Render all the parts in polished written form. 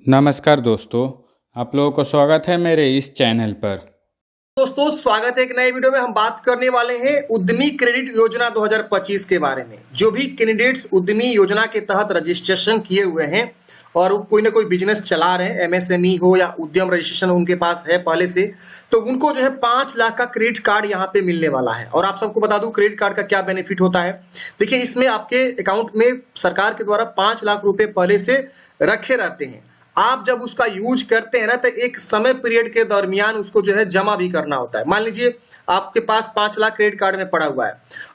नमस्कार दोस्तों, आप लोगों को स्वागत है मेरे इस चैनल पर। दोस्तों स्वागत है एक नए वीडियो में। हम बात करने वाले हैं उद्यमी क्रेडिट योजना 2025 के बारे में। जो भी कैंडिडेट्स उद्यमी योजना के तहत रजिस्ट्रेशन किए हुए हैं और वो कोई ना कोई बिजनेस चला रहे हैं, एमएसएमई हो या उद्यम रजिस्ट्रेशन उनके पास है पहले से, तो उनको जो है 5 लाख का क्रेडिट कार्ड यहाँ पे मिलने वाला है। और आप सबको बता दूं क्रेडिट कार्ड का क्या बेनिफिट होता है। देखिए, इसमें आपके अकाउंट में सरकार के द्वारा 5 लाख रुपए पहले से रखे रहते हैं। आप जब उसका यूज करते हैं ना, तो एक समय पीरियड के दरमियान उसको जो है जमा भी करना होता है। मान लीजिए आपके पास 5 लाख क्रेडिट कार्ड में पड़ा हुआ है,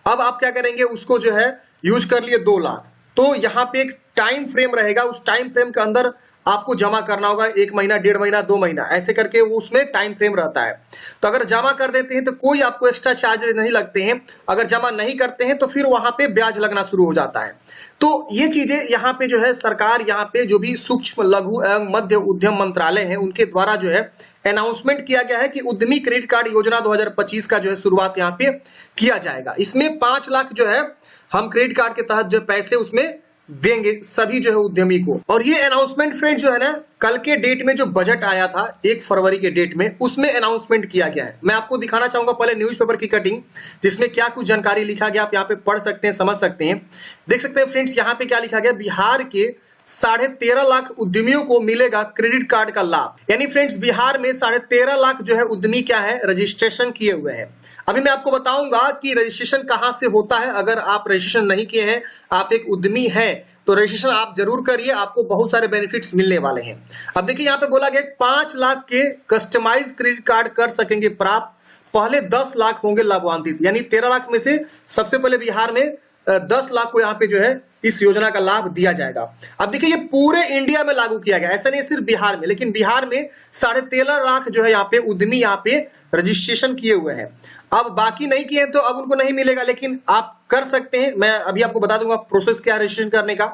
अब आप क्या करेंगे, उसको जो है यूज कर लिए 2 लाख, तो यहाँ पे एक टाइम फ्रेम रहेगा। उस टाइम फ्रेम के अंदर आपको जमा करना होगा 1 महीना, 1.5 महीना, 2 महीना, ऐसे करके वो उसमें टाइम फ्रेम रहता है। तो अगर जमा कर देते हैं तो कोई आपको एक्स्ट्रा चार्जेस नहीं लगते हैं। अगर जमा नहीं करते हैं तो फिर वहां पे ब्याज लगना शुरू हो जाता है। तो ये चीजें यहाँ पे जो है सरकार, यहाँ पे जो भी सूक्ष्म लघु एवं मध्य उद्यम मंत्रालय है उनके द्वारा जो है अनाउंसमेंट किया गया है कि उद्यमी क्रेडिट कार्ड योजना 2025 का जो है शुरुआत यहाँ पे किया जाएगा। इसमें 5 लाख जो है हम क्रेडिट कार्ड के तहत जो पैसे उसमें देंगे सभी जो है उद्यमी को। और ये अनाउंसमेंट फ्रेंड जो है ना, कल के डेट में जो बजट आया था 1 फरवरी के डेट में, उसमें अनाउंसमेंट किया गया है। मैं आपको दिखाना चाहूंगा पहले न्यूज़पेपर की कटिंग, जिसमें क्या कुछ जानकारी लिखा गया, आप यहाँ पे पढ़ सकते हैं, समझ सकते हैं, देख सकते हैं फ्रेंड्स। यहाँ पे क्या लिखा गया, बिहार के 13.5 लाख उद्यमियों को मिलेगा क्रेडिट कार्ड का लाभ। यानी फ्रेंड्स बिहार में 13.5 लाख जो है उद्यमी क्या है, रजिस्ट्रेशन किए हुए हैं। अभी मैं आपको बताऊंगा कि रजिस्ट्रेशन कहां से होता है। अगर आप रजिस्ट्रेशन नहीं किए हैं, आप एक उद्यमी हैं, तो रजिस्ट्रेशन आप जरूर करिए, आपको बहुत सारे बेनिफिट्स मिलने वाले हैं। अब देखिए यहाँ पे बोला गया 5 लाख के कस्टमाइज क्रेडिट कार्ड कर सकेंगे प्राप्त, पहले 10 लाख होंगे लाभान्वित। यानी 13 लाख में से सबसे पहले बिहार में 10 लाख को यहाँ पे जो है इस योजना का लाभ दिया जाएगा। अब देखिए, ये पूरे इंडिया में लागू किया गया, ऐसा नहीं सिर्फ बिहार में, लेकिन बिहार में 13.5 लाख जो है यहाँ पे उद्यमी यहाँ पे रजिस्ट्रेशन किए हुए हैं। अब बाकी नहीं किए हैं तो अब उनको नहीं मिलेगा, लेकिन आप कर सकते हैं। मैं अभी आपको बता दूंगा प्रोसेस क्या है रजिस्ट्रेशन करने का।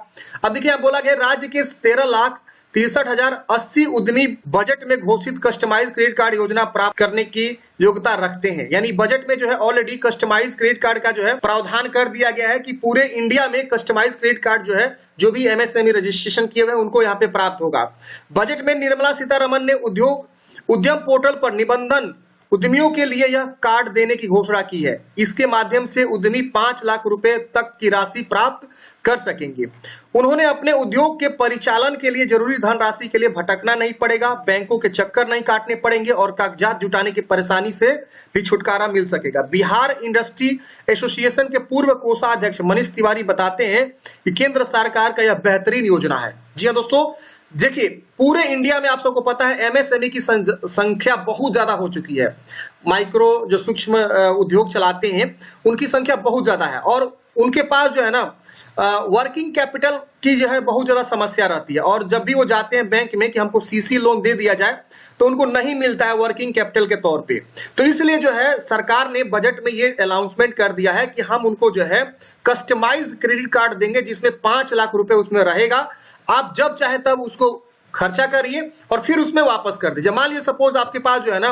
अब देखिए, बोला गया राज्य के 13,63,080 उद्यमी बजट में घोषित कस्टमाइज क्रेडिट कार्ड योजना प्राप्त करने की योग्यता रखते हैं। यानी बजट में जो है ऑलरेडी कस्टमाइज क्रेडिट कार्ड का जो है प्रावधान कर दिया गया है कि पूरे इंडिया में कस्टमाइज क्रेडिट कार्ड जो है जो भी एमएसएमई रजिस्ट्रेशन किए हुए हैं उनको यहाँ पे प्राप्त होगा। बजट में निर्मला सीतारमण ने उद्यम पोर्टल पर निबंधन उद्यमियों के लिए यह कार्ड देने की घोषणा की है। इसके माध्यम से उद्यमी 5 लाख रुपए तक की राशि प्राप्त कर सकेंगे। उन्होंने अपने उद्योग के परिचालन के लिए जरूरी धनराशि के लिए भटकना नहीं पड़ेगा, बैंकों के चक्कर नहीं काटने पड़ेंगे और कागजात जुटाने की परेशानी से भी छुटकारा मिल सकेगा। बिहार इंडस्ट्री एसोसिएशन के पूर्व कोषाध्यक्ष मनीष तिवारी बताते हैं कि केंद्र सरकार का यह बेहतरीन योजना है। जी हाँ दोस्तों, देखिए पूरे इंडिया में आप सबको पता है एमएसएमई की संख्या बहुत ज्यादा हो चुकी है। माइक्रो जो सूक्ष्म उद्योग चलाते हैं उनकी संख्या बहुत ज्यादा है और उनके पास जो है ना वर्किंग कैपिटल की जो है बहुत ज्यादा समस्या रहती है। और जब भी वो जाते हैं बैंक में कि हमको सीसी लोन दे दिया जाए, तो उनको नहीं मिलता है वर्किंग कैपिटल के तौर पे। तो इसलिए जो है सरकार ने बजट में ये अनाउंसमेंट कर दिया है कि हम उनको जो है कस्टमाइज क्रेडिट कार्ड देंगे, जिसमें 5 लाख रुपए उसमें रहेगा। आप जब चाहे तब उसको खर्चा करिए और फिर उसमें वापस कर दीजिए। मान लीजिए सपोज आपके पास जो है ना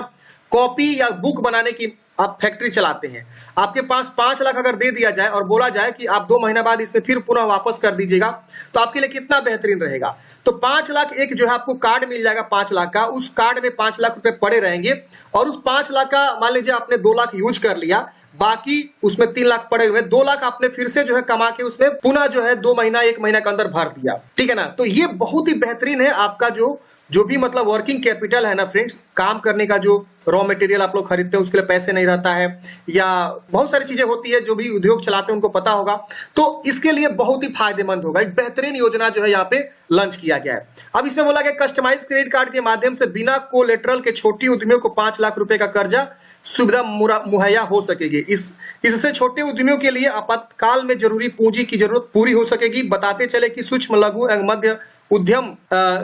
कॉपी या बुक बनाने की आप फैक्ट्री चलाते हैं, आपके पास 5 लाख अगर दे दिया जाए और बोला जाए कि आप 2 महीना बाद इसमें फिर पुनः वापस कर दीजिएगा, तो आपके लिए कितना बेहतरीन रहेगा। तो 5 लाख एक जो है आपको कार्ड मिल जाएगा 5 लाख का, उस कार्ड में 5 लाख रुपए पड़े रहेंगे और उस 5 लाख का मान लीजिए आपने 2 लाख यूज कर लिया, बाकी उसमें 3 लाख पड़े हुए, 2 लाख आपने फिर से जो है कमा के उसमें पुनः जो है 2 महीना 1 महीना के अंदर भर दिया। ठीक है ना। तो ये बहुत ही बेहतरीन है। आपका जो भी मतलब वर्किंग कैपिटल है ना फ्रेंड्स, काम करने का जो रॉ मटेरियल आप लोग खरीदते हैं उसके लिए पैसे नहीं रहता है, या बहुत सारी चीजें होती है, जो भी उद्योग चलाते हैं उनको पता होगा, तो इसके लिए बहुत ही फायदेमंद होगा। एक बेहतरीन योजना जो है यहाँ पे लॉन्च किया गया है। अब इसमें बोला गया कस्टमाइज क्रेडिट कार्ड के माध्यम से बिना कोलेटरल के छोटी उद्यमियों को 5 लाख रुपए का कर्जा सुविधा मुहैया हो सकेगी। इससे छोटे उद्यमियों के लिए आपातकाल में जरूरी पूंजी की जरूरत पूरी हो सकेगी। बताते चले कि सूक्ष्म लघु एवं मध्य उद्यम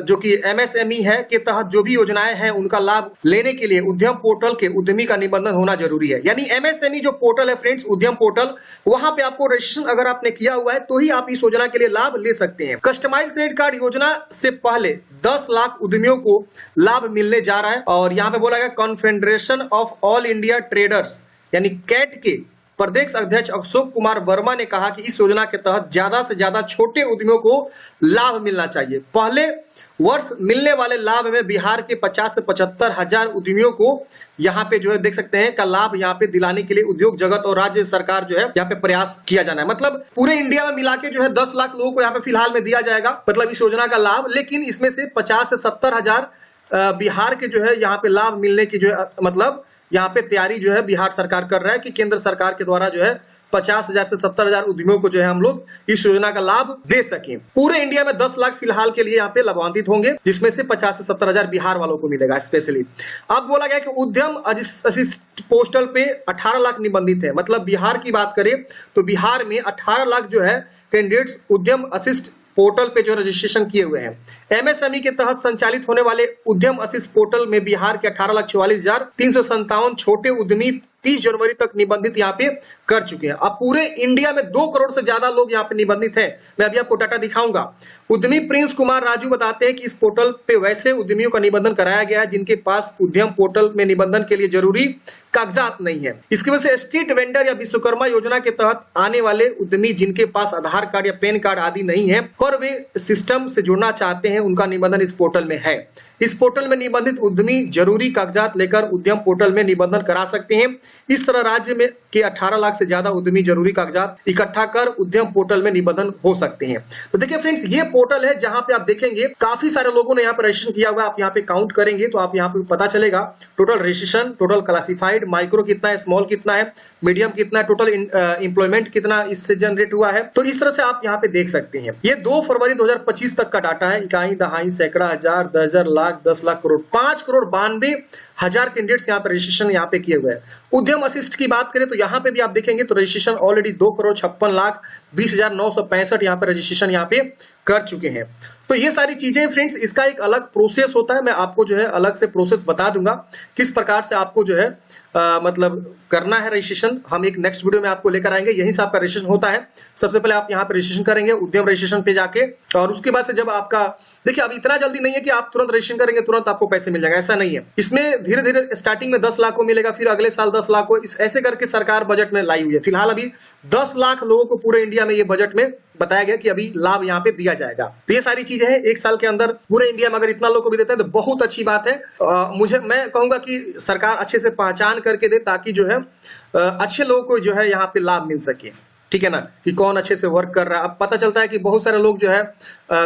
जो कि एमएसएमई है के तहत जो भी योजनाएं हैं उनका लाभ लेने के लिए उद्यम पोर्टल के उद्यमी का निबंधन होना जरूरी है। यानी एमएसएमई जो पोर्टल है फ्रेंड्स, उद्यम पोर्टल, वहां पे आपको रजिस्ट्रेशन अगर आपने किया हुआ है तो ही आप इस योजना के लिए लाभ ले सकते हैं। कस्टमाइज क्रेडिट कार्ड योजना से पहले 10 लाख उद्यमियों को लाभ मिलने जा रहा है। और यहाँ पे बोला गया confederation of all India traders यानी कैट के प्रदेश अध्यक्ष अशोक कुमार वर्मा ने कहा कि इस योजना के तहत ज्यादा से ज्यादा छोटे उद्यमियों को लाभ मिलना चाहिए। पहले वर्ष मिलने वाले लाभ में बिहार के 50 से 75 हजार उद्यमियों को यहाँ पे जो है देख सकते हैं का लाभ यहाँ पे दिलाने के लिए उद्योग जगत और राज्य सरकार जो है यहाँ पे प्रयास किया जाना है। मतलब पूरे इंडिया में मिला के जो है 10 लाख लोगों को यहाँ पे फिलहाल में दिया जाएगा, मतलब इस योजना का लाभ। लेकिन इसमें से 50 से 70 हजार बिहार के जो है यहाँ पे लाभ मिलने की जो है मतलब यहाँ पे तैयारी जो है बिहार सरकार कर रहा है कि केंद्र सरकार के द्वारा जो है 50,000 से 70,000 उद्यमियों को जो है हम लोग इस योजना का लाभ दे सकें। पूरे इंडिया में 10 लाख फिलहाल के लिए यहाँ पे लाभान्वित होंगे, जिसमें से 50 से 70,000 बिहार वालों को मिलेगा स्पेशली। अब बोला गया कि उद्यम असिस्ट पोर्टल पे 18 लाख निबंधित है। मतलब बिहार की बात करें तो बिहार में 18 लाख जो है कैंडिडेट्स उद्यम असिस्ट पोर्टल पे जो रजिस्ट्रेशन किए हुए हैं। एमएसएमई के तहत संचालित होने वाले उद्यम असिस्ट पोर्टल में बिहार के 18,44,357 छोटे उद्यमी 30 जनवरी तक निबंधित यहाँ पे कर चुके हैं। अब पूरे इंडिया में 2 करोड़ से ज्यादा लोग यहाँ पे निबंधित हैं। मैं अभी आपको डाटा दिखाऊंगा। उद्यमी प्रिंस कुमार राजू बताते हैं कि इस पोर्टल पे वैसे उद्यमियों का निबंधन कराया गया है जिनके पास उद्यम पोर्टल में निबंधन के लिए जरूरी कागजात नहीं है। इसकी वजह से स्ट्रीट वेंडर या विश्वकर्मा योजना के तहत आने वाले उद्यमी जिनके पास आधार कार्ड या पैन कार्ड आदि नहीं है पर वे सिस्टम से जुड़ना चाहते हैं, उनका निबंधन इस पोर्टल में है। इस पोर्टल में निबंधित उद्यमी जरूरी कागजात लेकर उद्यम पोर्टल में निबंधन करा सकते हैं। इस तरह राज्य में के 18 लाख से ज्यादा उद्यमी जरूरी कागजात इकट्ठा कर उद्यम पोर्टल में निबंधन हो सकते हैं। तो देखिए फ्रेंड्स, ये पोर्टल है जहां पे आप देखेंगे काफी सारे लोगों ने यहाँ पे रजिस्ट्रेशन किया हुआ है। आप यहाँ पे काउंट करेंगे तो आप यहाँ पे पता चलेगा total registration, total classified, micro कितना है, स्मॉल कितना है, मीडियम कितना है, टोटल इंप्लॉयमेंट कितना इससे जनरेट हुआ है। तो इस तरह से आप यहाँ पे देख सकते हैं। ये 2 फरवरी 2025 तक का डाटा है। इकाई, दहाई, सैकड़ा, हजार, दर्जन, लाख, 10 लाख, करोड़, 5 करोड़ 92 हजार कैंडिडेट्स यहाँ पे रजिस्ट्रेशन यहाँ पे किए हुए हैं। उद्यम असिस्ट की बात करें तो यहाँ पे भी आप देखेंगे तो रजिस्ट्रेशन ऑलरेडी 2 करोड़ 56 लाख 20,965 यहाँ पे रजिस्ट्रेशन यहाँ पे कर चुके हैं। तो ये सारी चीजें फ्रेंड्स, इसका एक अलग प्रोसेस होता है। मैं आपको जो है अलग से प्रोसेस बता दूंगा किस प्रकार से आपको जो है मतलब करना है रजिस्ट्रेशन। हम एक नेक्स्ट वीडियो में आपको लेकर आएंगे। यहीं से आपका रजिस्ट्रेशन होता है। सबसे पहले आप यहाँ पे रजिस्ट्रेशन करेंगे उद्यम रजिस्ट्रेशन पे जाके, और उसके बाद से जब आपका देखिए अब इतना जल्दी नहीं है कि आप तुरंत रजिस्ट्रेशन करेंगे तुरंत आपको पैसे मिल जाएगा, ऐसा नहीं है। इसमें धीरे धीरे स्टार्टिंग में 10 लाख को मिलेगा, फिर अगले साल 10 लाख को, इस ऐसे करके सरकार बजट में लाई हुई है। फिलहाल अभी 10 लाख लोगों को पूरे इंडिया में ये बजट में बताया गया कि अभी लाभ यहाँ पे दिया जाएगा। तो ये सारी चीजें हैं। 1 साल के अंदर पूरे इंडिया में अगर इतना लोग को भी देते हैं तो बहुत अच्छी बात है। मैं कहूंगा कि सरकार अच्छे से पहचान करके दे ताकि जो है अच्छे लोगों को जो है यहाँ पे लाभ मिल सके। ठीक है ना, कि कौन अच्छे से वर्क कर रहा है। अब पता चलता है कि बहुत सारे लोग जो है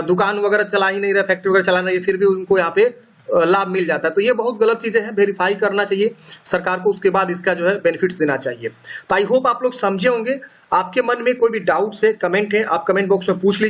दुकान वगैरह चला ही नहीं रहे, फैक्ट्री वगैरह चला नहीं रहे, फिर भी उनको यहाँ पे लाभ मिल जाता है। तो ये बहुत गलत चीजें हैं। वेरीफाई करना चाहिए सरकार को, उसके बाद इसका जो है बेनिफिट्स देना चाहिए। तो आई होप आप लोग समझे होंगे। आपके मन में कोई भी डाउट्स है, कमेंट है, आप कमेंट बॉक्स में पूछ लीजिए।